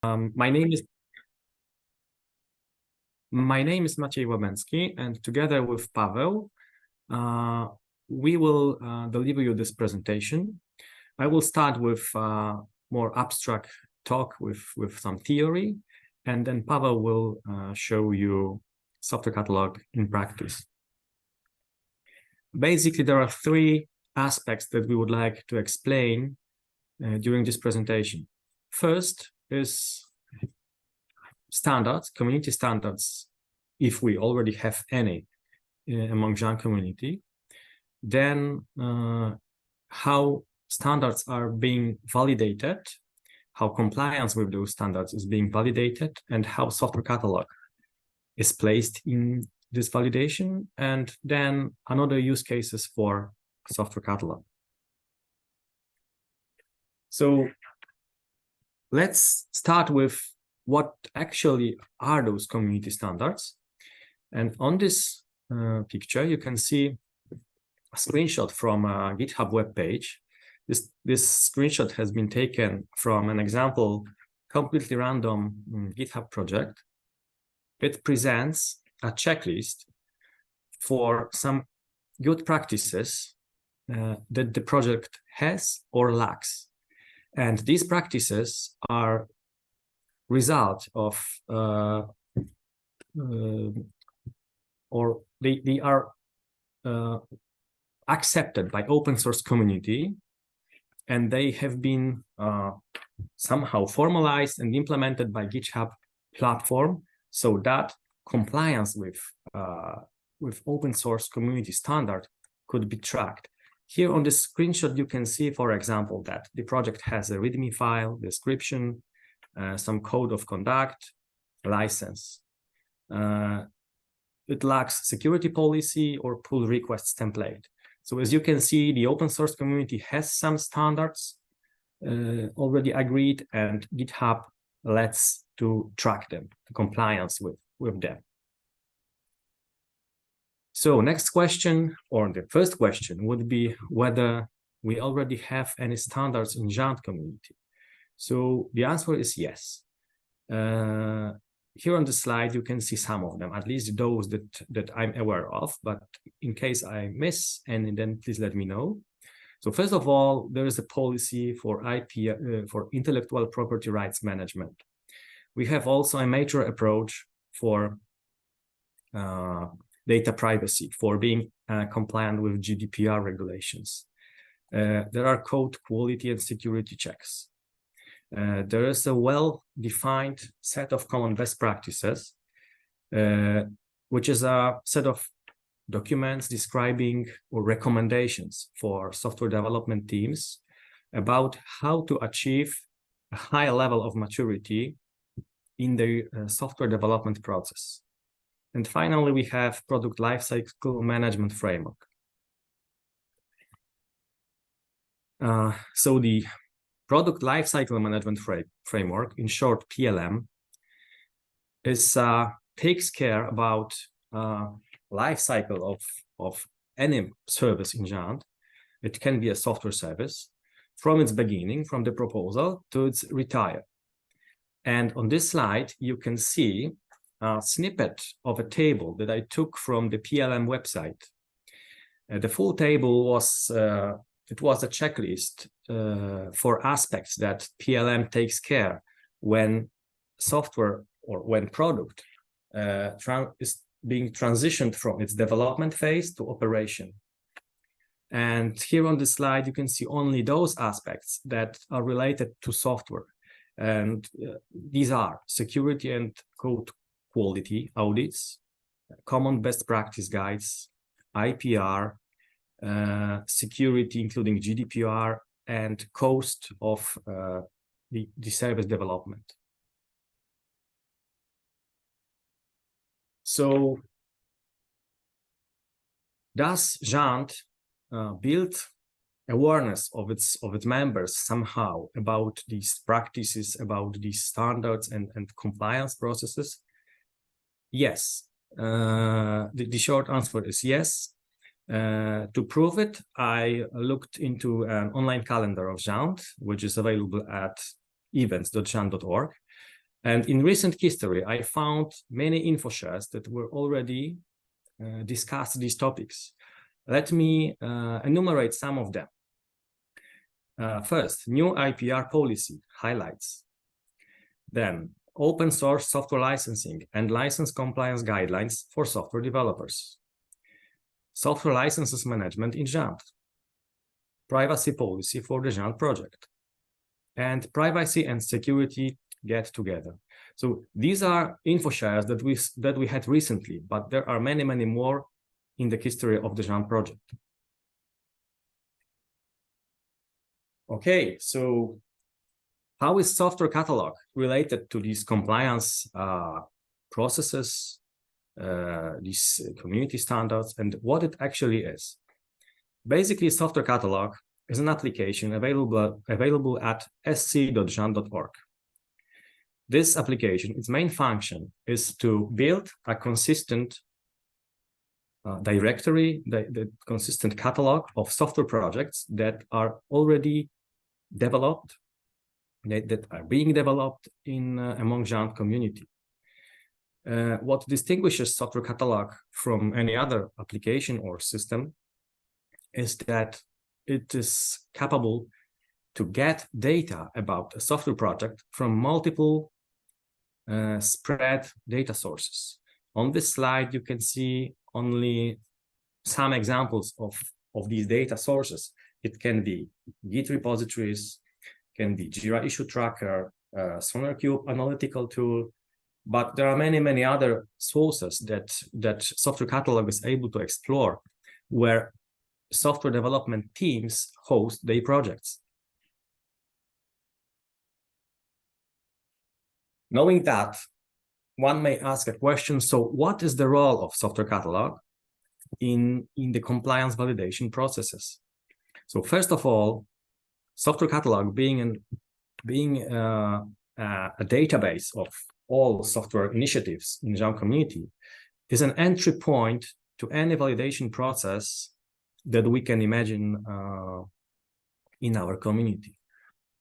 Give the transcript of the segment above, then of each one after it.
My name is Maciej Łabęcki, and together with Paweł, we will deliver you this presentation. I will start with more abstract talk with some theory, and then Paweł will show you software catalog in practice. Basically, there are three aspects that we would like to explain during this presentation. First is standards, community standards, if we already have any among GÉANT community. Then how standards are being validated, how compliance with those standards is being validated, and how software catalog is placed in this validation, and then another use cases for software catalog. So let's start with what actually are those community standards. And on this picture, you can see a screenshot from a GitHub web page. This screenshot has been taken from an example, completely random GitHub project. It presents a checklist for some good practices that the project has or lacks. And these practices are result of or they are accepted by open source community, and they have been somehow formalized and implemented by GitHub platform, so that compliance with open source community standard could be tracked. Here on the screenshot, you can see, for example, that the project has a README file, description, some code of conduct, license. It lacks security policy or pull requests template. So as you can see, the open source community has some standards already agreed, and GitHub lets to track them, the compliance with them. So next question, or the first question, would be whether we already have any standards in GÉANT community. So the answer is yes. Here on the slide, you can see some of them, at least those that I'm aware of, but in case I miss any, then please let me know. So first of all, there is a policy for for intellectual property rights management. We have also a mature approach for data privacy, for being compliant with GDPR regulations. There are code quality and security checks. There is a well-defined set of common best practices, which is a set of documents describing or recommendations for software development teams about how to achieve a high level of maturity in the software development process. And finally, we have product lifecycle management framework. So the product lifecycle management framework, in short PLM, takes care about lifecycle of any service in GÉANT. It can be a software service from its beginning, from the proposal to its retire. And on this slide, you can see a snippet of a table that I took from the PLM website. The full table was it was a checklist for aspects that PLM takes care when software or when product is being transitioned from its development phase to operation. And here on the slide, you can see only those aspects that are related to software. And these are security and code quality audits, common best practice guides, IPR, security, including GDPR, and cost of the service development. So does GÉANT build awareness of its members somehow about these practices, about these standards and compliance processes? Yes. The short answer is yes. To prove it, I looked into an online calendar of GÉANT, which is available at events.géant.org. And in recent history, I found many Infoshares that were already discussed these topics. Let me enumerate some of them. First, new IPR policy highlights. Then, open source software licensing and license compliance guidelines for software developers. Software licenses management in GÉANT. Privacy policy for the GÉANT project. And privacy and security get together. So these are Infoshares that we had recently, but there are many, many more in the history of the GÉANT project. Okay, so how is software catalog related to these compliance processes, these community standards, and what it actually is? Basically, software catalog is an application available at sc.géant.org. This application, its main function is to build a consistent directory, the consistent catalog of software projects that are already developed, that are being developed in among GÉANT community. What distinguishes software catalog from any other application or system is that it is capable to get data about a software project from multiple spread data sources. On this slide, you can see only some examples of these data sources. It can be Git repositories, can be Jira issue tracker, SonarQube analytical tool, but there are many, many other sources that software catalog is able to explore, where software development teams host their projects. Knowing that, one may ask a question, so what is the role of software catalog in the compliance validation processes? So first of all, software catalog being a database of all software initiatives in GÉANT community is an entry point to any validation process that we can imagine in our community.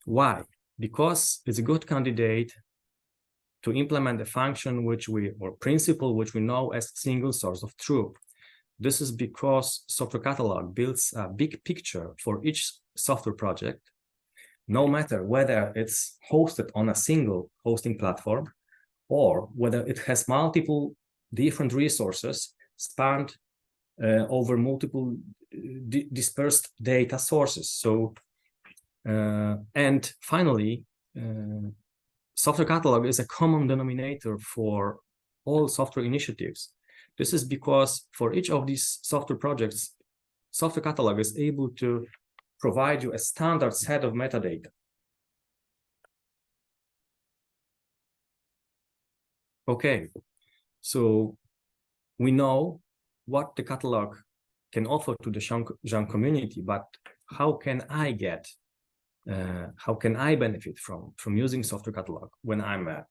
Why? Because it's a good candidate to implement a function or principle which we know as single source of truth. This is because software catalog builds a big picture for each software project, no matter whether it's hosted on a single hosting platform or whether it has multiple different resources spanned over multiple dispersed data sources. So, and finally, software catalog is a common denominator for all software initiatives. This is because for each of these software projects, software catalog is able to provide you a standard set of metadata. Okay, so we know what the catalog can offer to the GÉANT community, but how can I benefit from using software catalog when I'm a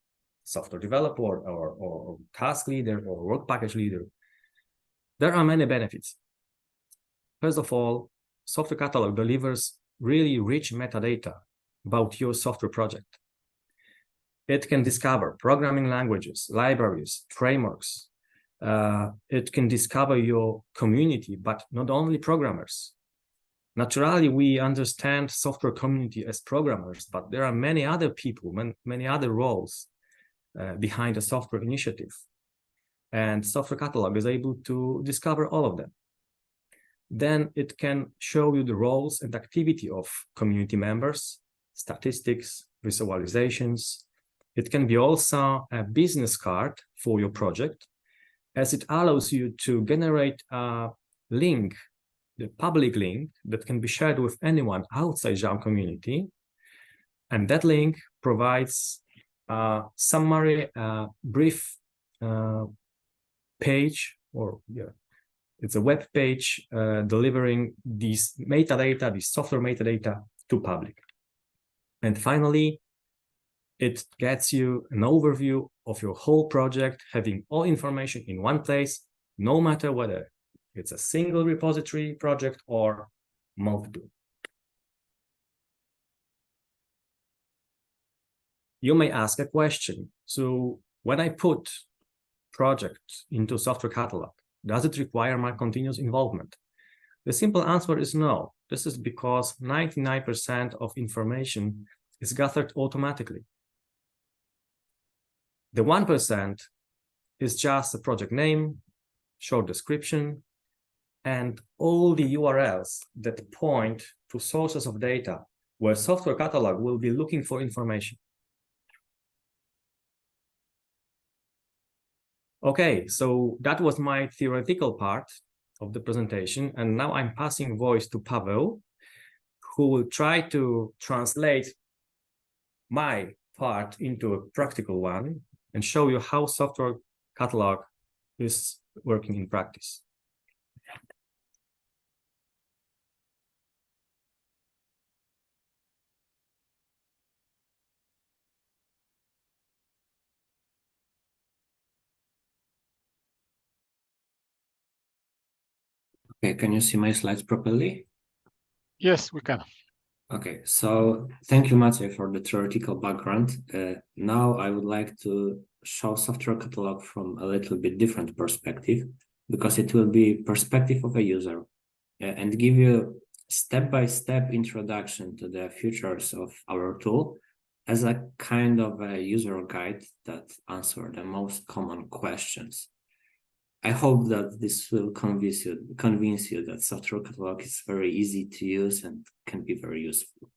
software developer or task leader or work package leader? There are many benefits. First of all, software catalog delivers really rich metadata about your software project. It can discover programming languages, libraries, frameworks. It can discover your community, but not only programmers. Naturally, we understand software community as programmers, but there are many other people, many other roles behind a software initiative. And software catalog is able to discover all of them. Then it can show you the roles and activity of community members, statistics, visualizations. It can be also a business card for your project, as it allows you to generate a link, the public link that can be shared with anyone outside GÉANT community. And that link provides a summary, brief page, or it's a web page delivering these metadata, these software metadata to public. And finally, it gets you an overview of your whole project, having all information in one place, no matter whether it's a single repository project or multiple. you may ask a question. So when I put project into software catalog, does it require my continuous involvement? The simple answer is no. This is because 99% of information is gathered automatically. The 1% is just a project name, short description, and all the URLs that point to sources of data where software catalog will be looking for information. Okay, so that was my theoretical part of the presentation, and now I'm passing voice to Paweł, who will try to translate my part into a practical one and show you how software catalog is working in practice. Okay, can you see my slides properly? Yes, we can. Okay, so thank you, Maciej, for the theoretical background. Now I would like to show software catalog from a little bit different perspective, because it will be perspective of a user and give you step-by-step introduction to the features of our tool as a kind of a user guide that answer the most common questions. I hope that this will convince you that software catalog is very easy to use and can be very useful.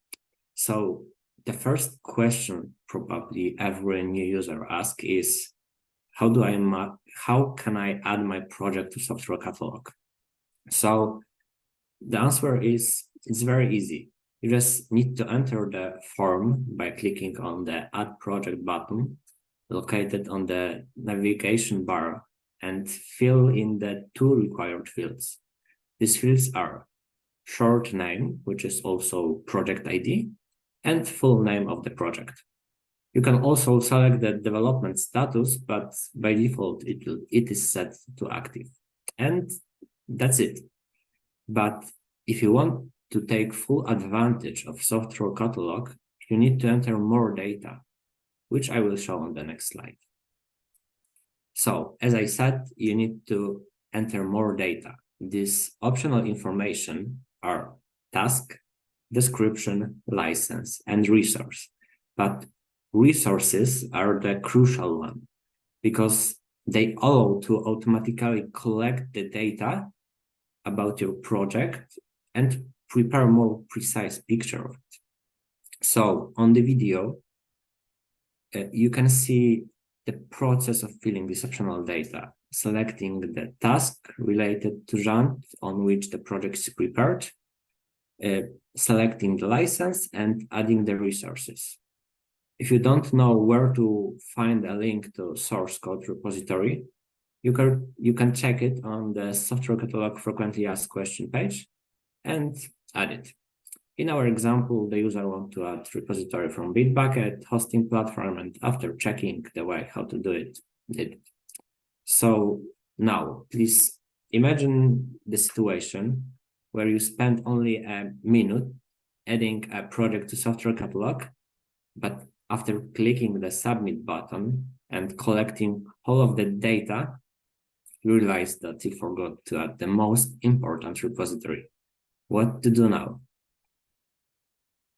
So the first question probably every new user asks is, how can I add my project to software catalog? So the answer is, it's very easy. You just need to enter the form by clicking on the Add Project button located on the navigation bar and fill in the two required fields. These fields are short name, which is also project ID, and full name of the project. You can also select the development status, but by default, it is set to active. And that's it. But if you want to take full advantage of software catalog, you need to enter more data, which I will show on the next slide. So, as I said, you need to enter more data. This optional information are task, description, license, and resource. But resources are the crucial one because they allow to automatically collect the data about your project and prepare a more precise picture of it. So on the video, you can see the process of filling this optional data, selecting the task related to GÉANT on which the project is prepared, selecting the license and adding the resources. If you don't know where to find a link to source code repository, you can check it on the software catalog frequently asked question page and add it. In our example, the user wants to add repository from Bitbucket, hosting platform, and after checking the way how to do it, did it. So now, please imagine the situation where you spend only a minute adding a project to software catalog, but after clicking the submit button and collecting all of the data, you realize that you forgot to add the most important repository. What to do now?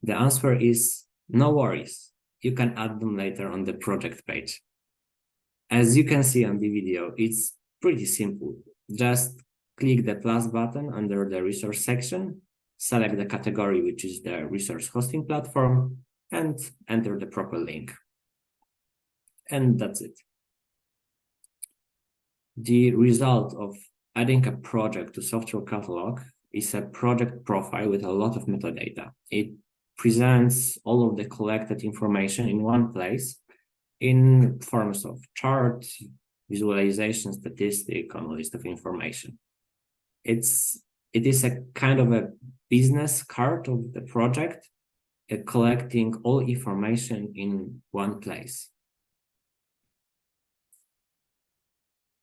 The answer is no worries. You can add them later on the project page. As you can see on the video, it's pretty simple. Just click the plus button under the resource section, select the category, which is the resource hosting platform, and enter the proper link. And that's it. The result of adding a project to software catalog is a project profile with a lot of metadata. It presents all of the collected information in one place in forms of chart, visualization, statistic, and a list of information. It is a kind of a business card of the project, collecting all information in one place.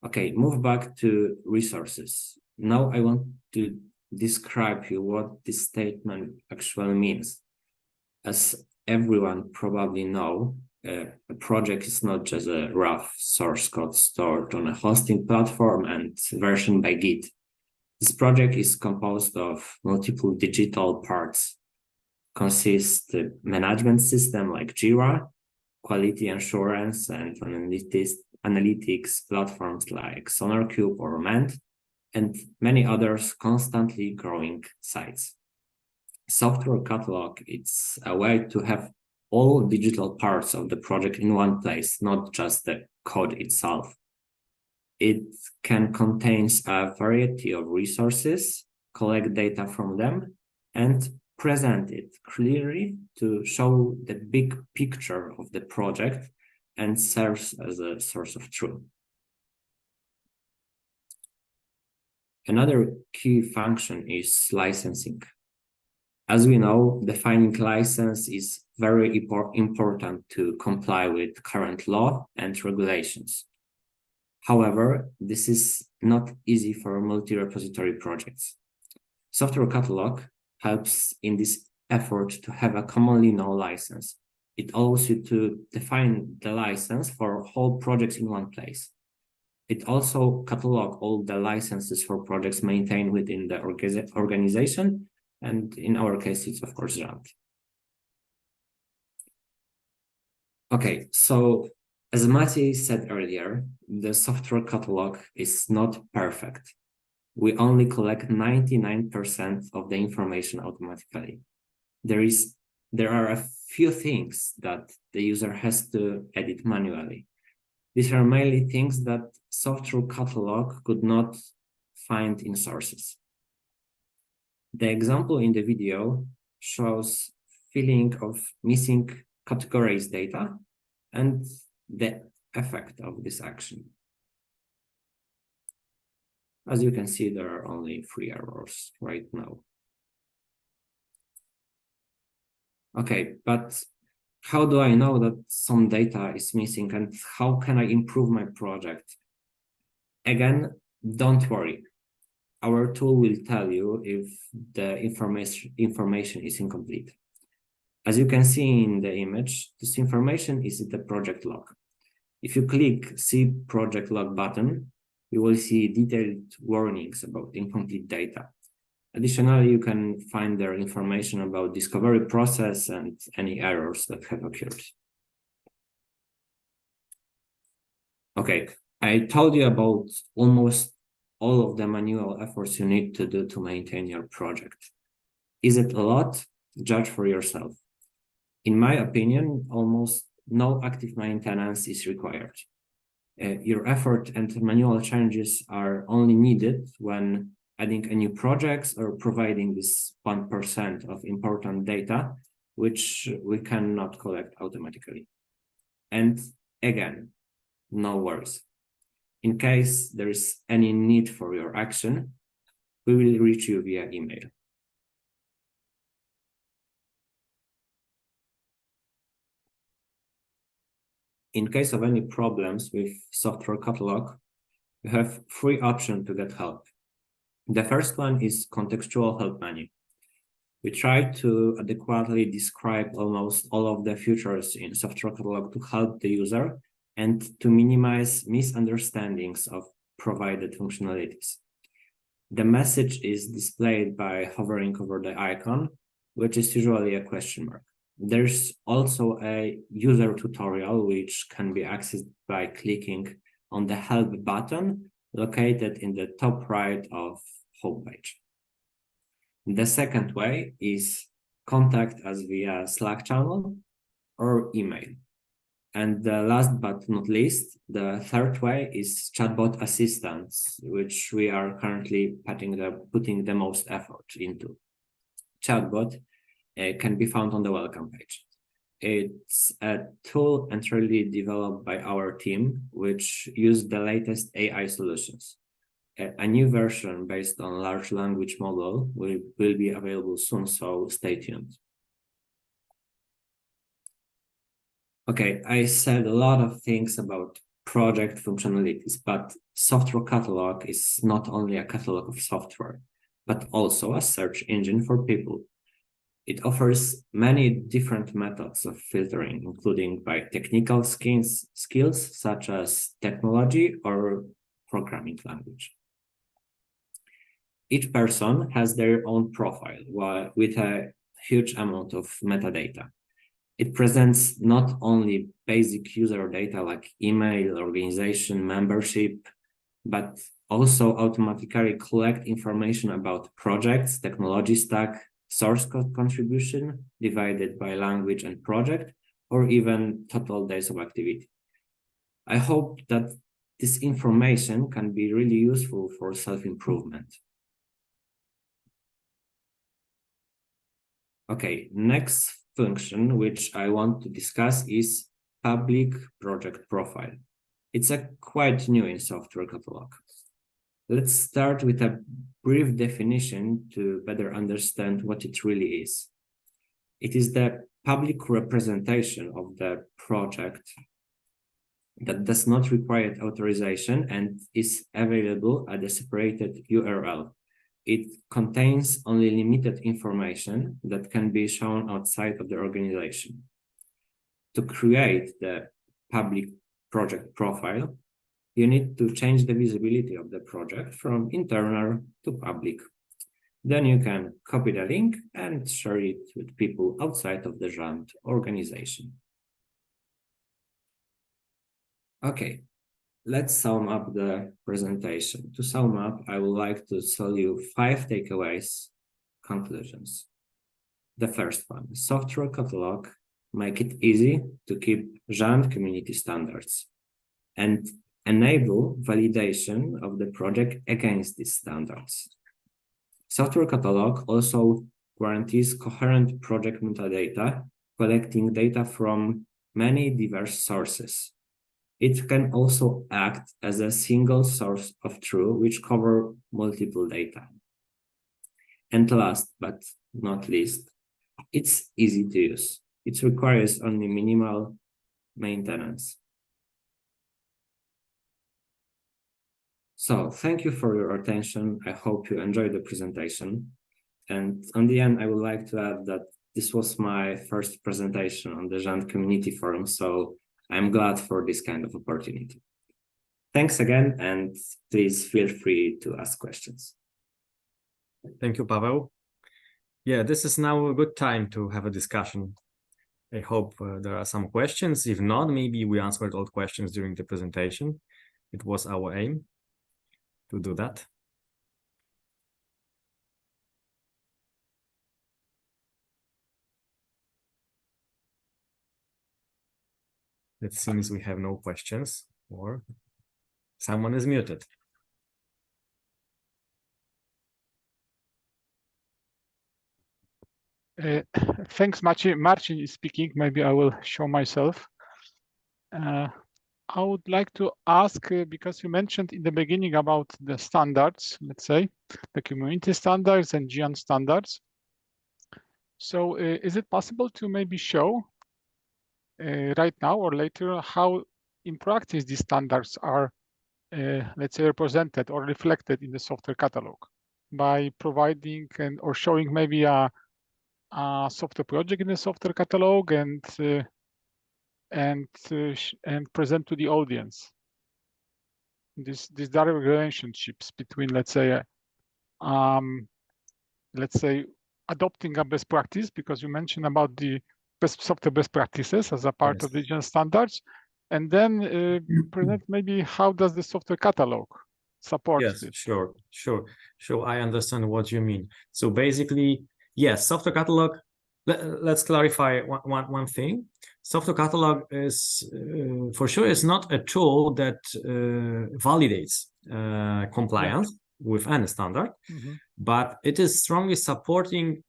Okay, move back to resources. Now I want to describe you what this statement actually means. As everyone probably know, A project is not just a rough source code stored on a hosting platform and versioned by Git. This project is composed of multiple digital parts, consists the management system like Jira, quality assurance and analytics platforms like SonarQube or Mant, and many others constantly growing sites. Software Catalog, it's a way to have all digital parts of the project in one place, not just the code itself. It can contain a variety of resources, collect data from them, and present it clearly to show the big picture of the project and serves as a source of truth. Another key function is licensing. As we know, defining license is very important to comply with current law and regulations. However, this is not easy for multi-repository projects. Software Catalog helps in this effort to have a commonly known license. It allows you to define the license for whole projects in one place. It also catalogs all the licenses for projects maintained within the organization, and in our case, it's of course GÉANT. Okay, so as Maciej said earlier, the software catalog is not perfect. We only collect 99% of the information automatically. There are a few things that the user has to edit manually. These are mainly things that software catalog could not find in sources. The example in the video shows filling of missing categorized data and the effect of this action. As you can see, there are only 3 errors right now. Okay, but how do I know that some data is missing and how can I improve my project? Again, don't worry. Our tool will tell you if the information is incomplete. As you can see in the image, this information is in the project log. If you click See Project Log button, you will see detailed warnings about incomplete data. Additionally, you can find their information about discovery process and any errors that have occurred. Okay, I told you about almost all of the manual efforts you need to do to maintain your project. Is it a lot? Judge for yourself. In my opinion, almost no active maintenance is required. Your effort and manual changes are only needed when adding a new project or providing this 1% of important data, which we cannot collect automatically. And again, no worries. In case there is any need for your action, we will reach you via email. In case of any problems with software catalog, you have 3 options to get help. The first one is contextual help menu. We try to adequately describe almost all of the features in software catalog to help the user and to minimize misunderstandings of provided functionalities. The message is displayed by hovering over the icon, which is usually a question mark. There's also a user tutorial which can be accessed by clicking on the help button located in the top right of homepage. The second way is contact us via Slack channel or email. And the last but not least, the third way is chatbot assistance, which we are currently putting the most effort into. Chatbot can be found on the welcome page. It's a tool entirely developed by our team, which uses the latest AI solutions. A new version based on large language model will be available soon, so stay tuned. Okay, I said a lot of things about project functionalities, but software catalog is not only a catalog of software, but also a search engine for people. It offers many different methods of filtering, including by technical skills such as technology or programming language. Each person has their own profile with a huge amount of metadata. It presents not only basic user data like email, organization, membership, but also automatically collect information about projects, technology stack, source code contribution divided by language and project, or even total days of activity. I hope that this information can be really useful for self-improvement. Okay, next function which I want to discuss is public project profile. It's quite new in Software Catalog. Let's start with a brief definition to better understand what it really is. It is the public representation of the project that does not require authorization and is available at a separated URL. It contains only limited information that can be shown outside of the organization. To create the public project profile, you need to change the visibility of the project from internal to public. Then you can copy the link and share it with people outside of the GÉANT organization. Okay, let's sum up the presentation. To sum up, I would like to tell you 5 takeaways, conclusions. The first one, Software Catalog make it easy to keep GÉANT community standards and enable validation of the project against these standards. Software Catalog also guarantees coherent project metadata, collecting data from many diverse sources. It can also act as a single source of truth which covers multiple data. And last but not least, it's easy to use. It requires only minimal maintenance. So thank you for your attention. I hope you enjoyed the presentation. And on the end, I would like to add that this was my first presentation on the GÉANT community forum, so I'm glad for this kind of opportunity. Thanks again, and please feel free to ask questions. Thank you, Paweł. Yeah, this is now a good time to have a discussion. I hope there are some questions. If not, maybe we answered all questions during the presentation. It was our aim to do that. It seems we have no questions, or someone is muted. Thanks, Marcin. Marcin is speaking. Maybe I will show myself. I would like to ask, because you mentioned in the beginning about the standards, let's say, the community standards and GÉANT standards. So is it possible to maybe show right now or later how in practice these standards are, let's say, represented or reflected in the software catalog by providing or showing maybe a software project in the software catalog and present to the audience these direct relationships between, let's say, adopting a best practice, because you mentioned about the software best practices as a part of the GÉANT standards, and then present maybe how does the software catalog support Yes, this? Sure. I understand what you mean. So basically, yes, software catalog. Let's clarify one thing. Software catalog is for sure is not a tool that validates compliance with any standard, but it is strongly supporting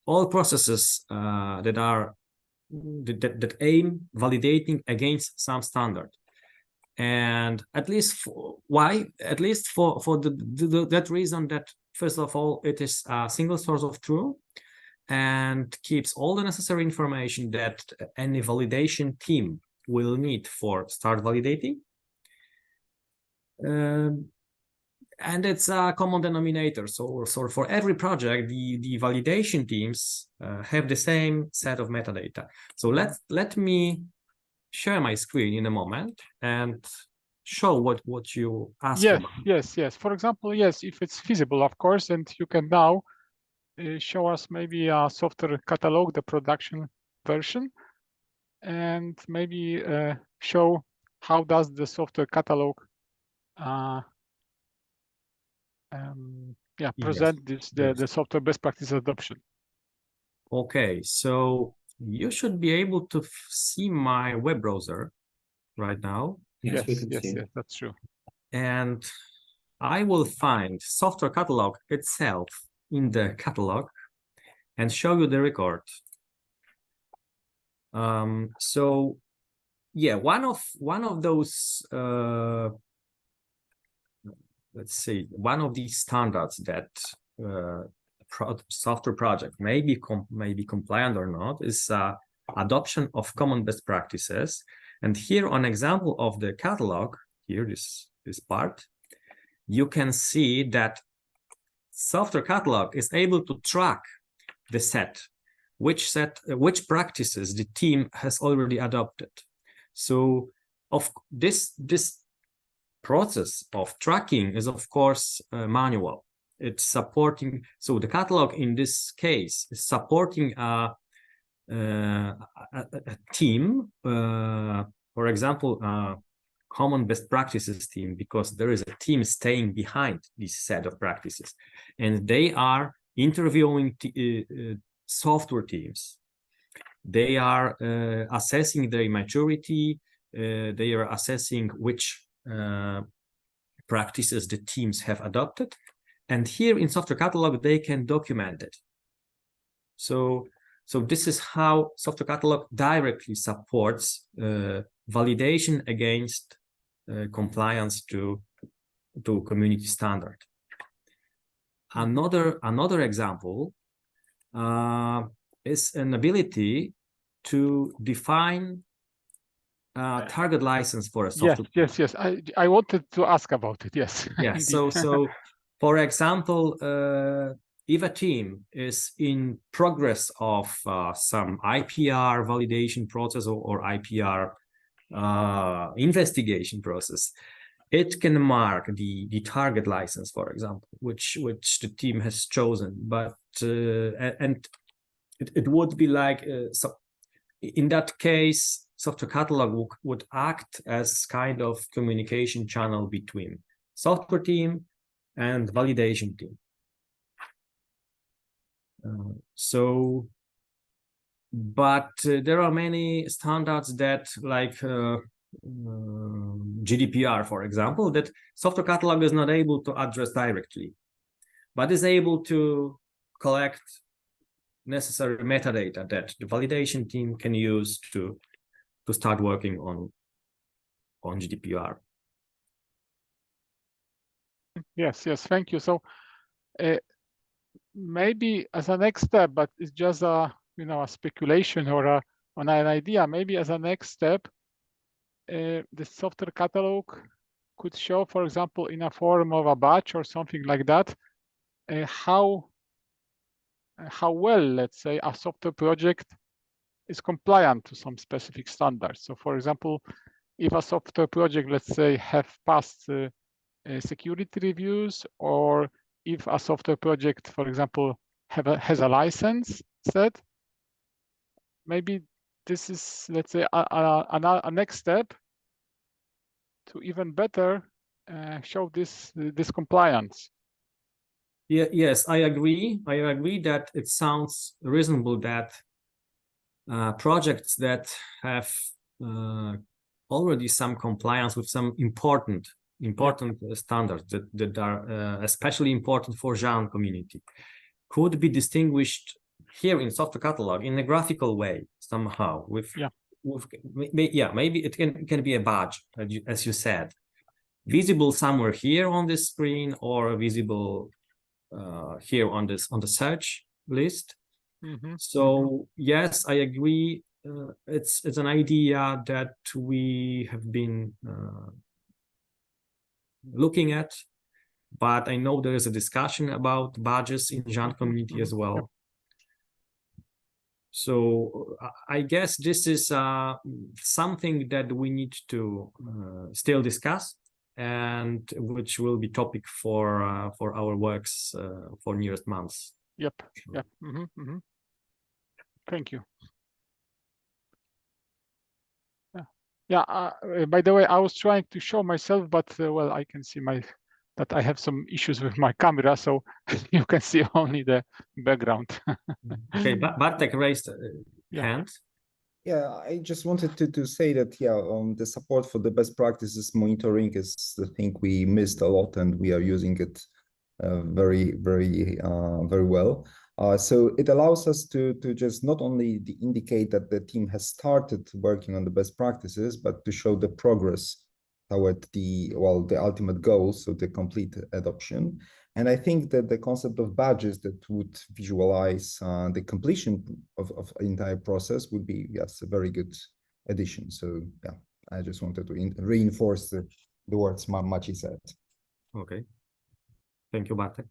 all processes that aim validating against some standard. And at least for that reason, that first of all, it is a single source of truth and keeps all the necessary information that any validation team will need for start validating. and it's a common denominator. So for every project, the validation teams have the same set of metadata. So let me share my screen in a moment and show what you asked about. Yes. For example, yes, if it's feasible, of course, and you can now show us maybe a software catalog, the production version, and maybe show how does the software catalog present this the software best practice adoption. Okay, so you should be able to see my web browser right now. Yes, we can see. Yes, that's true. And I will find software catalog itself in the catalog and show you the record. So yeah, one of those let's see, one of these standards that software project may be compliant or not is adoption of common best practices. And here, an example of the catalog, here this part, you can see that software catalog is able to track the set, which practices the team has already adopted. So of this process of tracking is of course manual. It's supporting, so the catalog in this case is supporting a team, for example, common best practices team, because there is a team staying behind this set of practices, and they are interviewing software teams. They are assessing their maturity. They are assessing which practices the teams have adopted, and here in software catalog they can document it. So this is how software catalog directly supports validation against compliance to community standard. Another example is an ability to define target license for a software. Yes. I wanted to ask about it. Yes. Yeah. So for example, if a team is in progress of some IPR validation process or IPR investigation process, it can mark the target license, for example, which the team has chosen. But and it would be like so in that case, software catalog would act as kind of communication channel between software team and validation team. But there are many standards that, like GDPR, for example, that software catalog is not able to address directly, but is able to collect necessary metadata that the validation team can use to start working on GDPR. Yes, thank you. So maybe as a next step, but it's just a a speculation or an idea. Maybe as a next step, the software catalog could show, for example, in a form of a batch or something like that, how well, let's say, a software project is compliant to some specific standards. So, for example, if a software project, let's say, have passed security reviews, or if a software project, for example, has a license set, maybe this is, let's say, a next step to even better show this compliance. Yeah, yes, I agree. I agree that it sounds reasonable that projects that have already some compliance with some important standards that are especially important for GÉANT community could be distinguished here in software catalog in a graphical way somehow with maybe it can be a badge, as you said, visible somewhere here on this screen or visible here on the search list. Yes, I agree. It's an idea that we have been looking at, but I know there is a discussion about badges in GÉANT community as well. So I guess this is something that we need to still discuss, and which will be topic for our works for nearest months. Yep. Yep. Thank you. Yeah. By the way, I was trying to show myself, but well, I can see that I have some issues with my camera, so you can see only the background. Okay, Bartek raised hand. Yeah, I just wanted to say that, yeah, the support for the best practices monitoring is the thing we missed a lot, and we are using it very well. So it allows us to just not only indicate that the team has started working on the best practices, but to show the progress toward the ultimate goal, so the complete adoption. And I think that the concept of badges that would visualize the completion of the entire process would be, yes, a very good addition. So yeah, I just wanted to reinforce the words Maciej said. Okay. Thank you, Bartek.